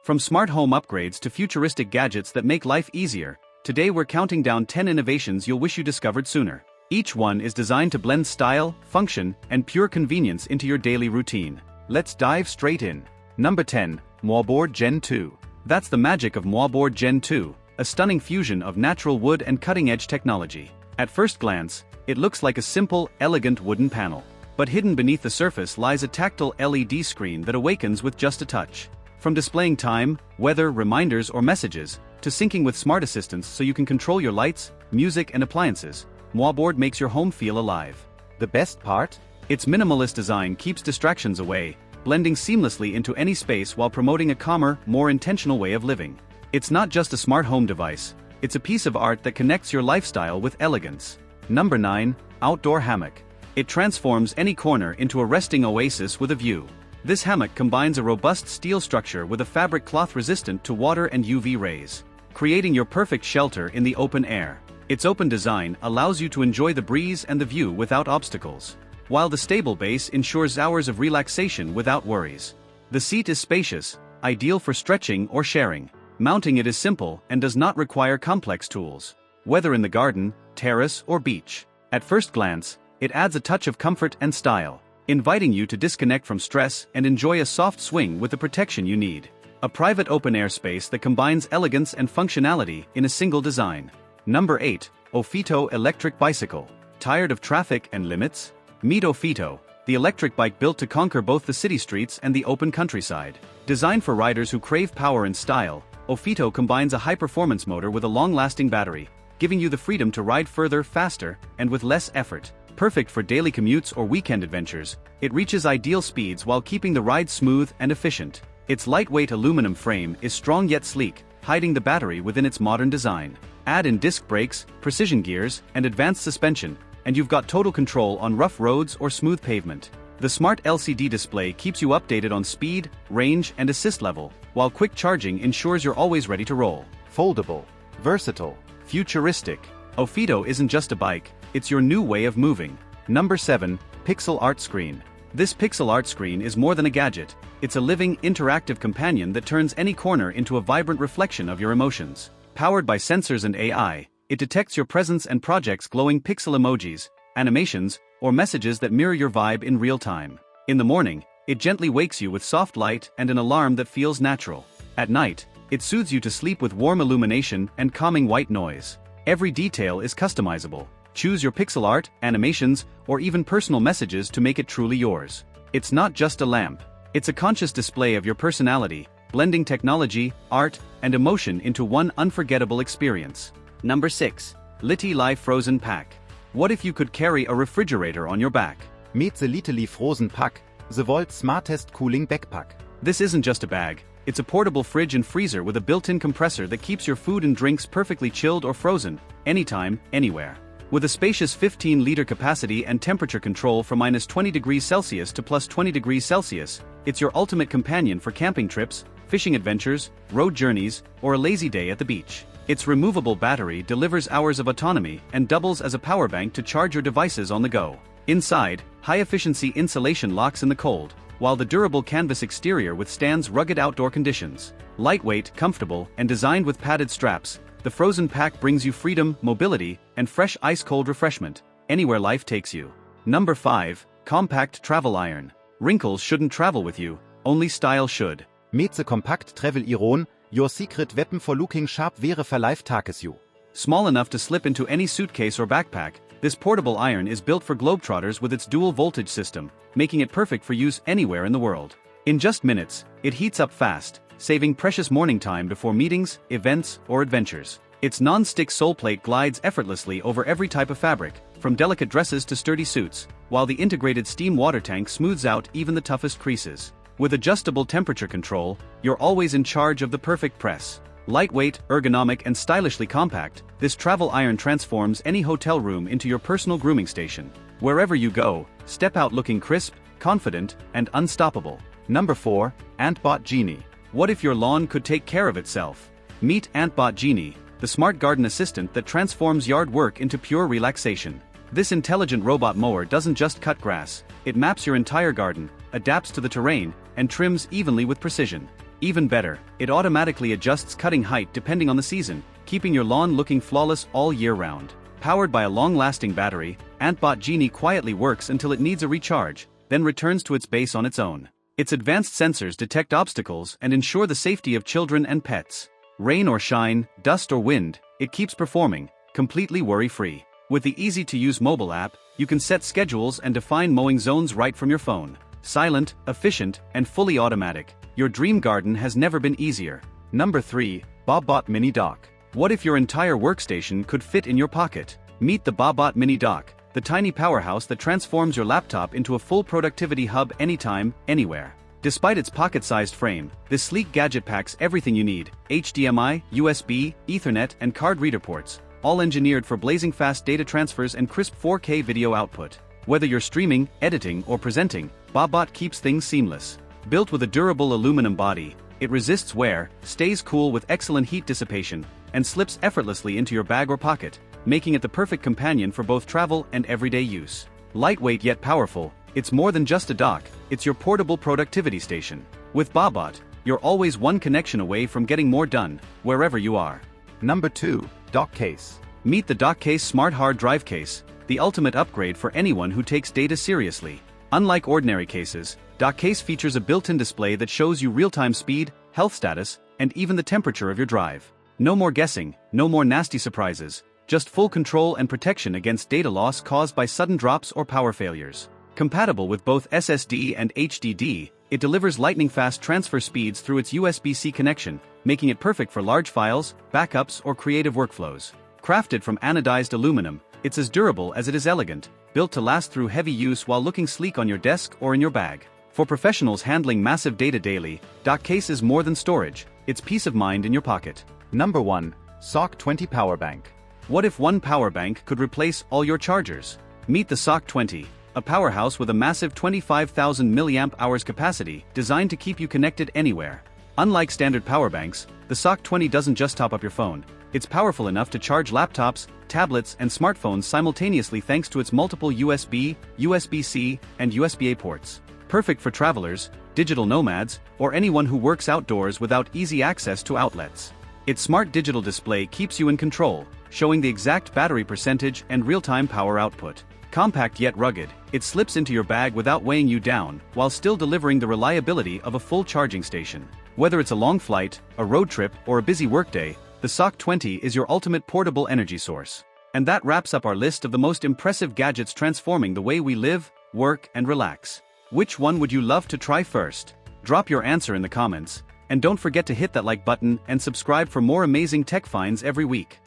From smart home upgrades to futuristic gadgets that make life easier, today we're counting down 10 innovations you'll wish you discovered sooner. Each one is designed to blend style, function, and pure convenience into your daily routine. Let's dive straight in. Number 10. Moiboard Gen 2. That's the magic of Moiboard Gen 2, a stunning fusion of natural wood and cutting-edge technology. At first glance, it looks like a simple, elegant wooden panel. But hidden beneath the surface lies a tactile LED screen that awakens with just a touch. From displaying time, weather, reminders, or messages, to syncing with smart assistants so you can control your lights, music, and appliances, Moiboard makes your home feel alive. The best part? Its minimalist design keeps distractions away, blending seamlessly into any space while promoting a calmer, more intentional way of living. It's not just a smart home device, it's a piece of art that connects your lifestyle with elegance. Number 9. Outdoor Hammock. It transforms any corner into a resting oasis with a view. This hammock combines a robust steel structure with a fabric cloth resistant to water and UV rays, creating your perfect shelter in the open air. Its open design allows you to enjoy the breeze and the view without obstacles, while the stable base ensures hours of relaxation without worries. The seat is spacious, ideal for stretching or sharing. Mounting it is simple and does not require complex tools. Whether in the garden, terrace, or beach, at first glance, it adds a touch of comfort and style, inviting you to disconnect from stress and enjoy a soft swing with the protection you need. A private open-air space that combines elegance and functionality in a single design. Number 8. Ofito Electric Bicycle. Tired of traffic and limits? Meet Ofito, the electric bike built to conquer both the city streets and the open countryside. Designed for riders who crave power and style, Ofito combines a high-performance motor with a long-lasting battery, giving you the freedom to ride further, faster, and with less effort. Perfect for daily commutes or weekend adventures, it reaches ideal speeds while keeping the ride smooth and efficient. Its lightweight aluminum frame is strong yet sleek, hiding the battery within its modern design. Add in disc brakes, precision gears, and advanced suspension, and you've got total control on rough roads or smooth pavement. The smart LCD display keeps you updated on speed, range, and assist level, while quick charging ensures you're always ready to roll. Foldable, versatile, futuristic. Ofito isn't just a bike, it's your new way of moving. Number 7. Pixel Art Screen. This pixel art screen is more than a gadget, it's a living, interactive companion that turns any corner into a vibrant reflection of your emotions. Powered by sensors and AI, it detects your presence and projects glowing pixel emojis, animations, or messages that mirror your vibe in real time. In the morning, it gently wakes you with soft light and an alarm that feels natural. At night, it soothes you to sleep with warm illumination and calming white noise. Every detail is customizable. Choose your pixel art, animations, or even personal messages to make it truly yours. It's not just a lamp, it's a conscious display of your personality, blending technology, art, and emotion into one unforgettable experience. Number 6. Litty Life Frozen Pack. What if you could carry a refrigerator on your back? Meet the Litty Frozen Pack, the world's smartest cooling backpack. This isn't just a bag, it's a portable fridge and freezer with a built-in compressor that keeps your food and drinks perfectly chilled or frozen, anytime, anywhere. With a spacious 15-liter capacity and temperature control from -20 degrees Celsius to +20 degrees Celsius, it's your ultimate companion for camping trips, fishing adventures, road journeys, or a lazy day at the beach. Its removable battery delivers hours of autonomy and doubles as a power bank to charge your devices on the go. Inside, high-efficiency insulation locks in the cold, while the durable canvas exterior withstands rugged outdoor conditions. Lightweight, comfortable, and designed with padded straps, the Frozen Pack brings you freedom, mobility, and fresh ice-cold refreshment, anywhere life takes you. Number 5. Compact Travel Iron. Wrinkles shouldn't travel with you, only style should. Meet the Compact Travel Iron, your secret weapon for looking sharp wäre for life takes you. Small enough to slip into any suitcase or backpack, this portable iron is built for globetrotters with its dual voltage system, making it perfect for use anywhere in the world. In just minutes, it heats up fast, saving precious morning time before meetings, events, or adventures. Its non-stick sole plate glides effortlessly over every type of fabric, from delicate dresses to sturdy suits, while the integrated steam water tank smooths out even the toughest creases. With adjustable temperature control, you're always in charge of the perfect press. Lightweight, ergonomic, and stylishly compact, this travel iron transforms any hotel room into your personal grooming station. Wherever you go, step out looking crisp, confident, and unstoppable. Number 4. Antbot Genie. What if your lawn could take care of itself? Meet Antbot Genie, the smart garden assistant that transforms yard work into pure relaxation. This intelligent robot mower doesn't just cut grass, it maps your entire garden, adapts to the terrain, and trims evenly with precision. Even better, it automatically adjusts cutting height depending on the season, keeping your lawn looking flawless all year round. Powered by a long-lasting battery, Antbot Genie quietly works until it needs a recharge, then returns to its base on its own. Its advanced sensors detect obstacles and ensure the safety of children and pets. Rain or shine, dust or wind, it keeps performing, completely worry-free. With the easy-to-use mobile app, you can set schedules and define mowing zones right from your phone. Silent, efficient, and fully automatic, your dream garden has never been easier. Number 3. Moiboard Mini Dock. What if your entire workstation could fit in your pocket? Meet the Moiboard Mini Dock, the tiny powerhouse that transforms your laptop into a full productivity hub anytime, anywhere. Despite its pocket-sized frame, this sleek gadget packs everything you need: HDMI, USB, Ethernet, and card reader ports, all engineered for blazing fast data transfers and crisp 4K video output. Whether you're streaming, editing, or presenting, Moiboard keeps things seamless. Built with a durable aluminum body, it resists wear, stays cool with excellent heat dissipation, and slips effortlessly into your bag or pocket, making it the perfect companion for both travel and everyday use. Lightweight yet powerful, it's more than just a dock, it's your portable productivity station. With Moiboard, you're always one connection away from getting more done, wherever you are. Number 2. Dock Case. Meet the Dock Case Smart Hard Drive Case, the ultimate upgrade for anyone who takes data seriously. Unlike ordinary cases, Dock Case features a built-in display that shows you real-time speed, health status, and even the temperature of your drive. No more guessing, no more nasty surprises, just full control and protection against data loss caused by sudden drops or power failures. Compatible with both SSD and HDD, it delivers lightning-fast transfer speeds through its USB-C connection, making it perfect for large files, backups, or creative workflows. Crafted from anodized aluminum, it's as durable as it is elegant, built to last through heavy use while looking sleek on your desk or in your bag. For professionals handling massive data daily, Dock Case is more than storage, it's peace of mind in your pocket. Number 1. Sock20 Power Bank. What if one power bank could replace all your chargers? Meet the Sock20, a powerhouse with a massive 25,000 mAh capacity designed to keep you connected anywhere. Unlike standard power banks, the Sock20 doesn't just top up your phone. It's powerful enough to charge laptops, tablets, and smartphones simultaneously thanks to its multiple USB, USB-C, and USB-A ports. Perfect for travelers, digital nomads, or anyone who works outdoors without easy access to outlets. Its smart digital display keeps you in control, showing the exact battery percentage and real-time power output. Compact yet rugged, it slips into your bag without weighing you down, while still delivering the reliability of a full charging station. Whether it's a long flight, a road trip, or a busy workday, the Sock20 is your ultimate portable energy source. And that wraps up our list of the most impressive gadgets transforming the way we live, work, and relax. Which one would you love to try first? Drop your answer in the comments, and don't forget to hit that like button and subscribe for more amazing tech finds every week.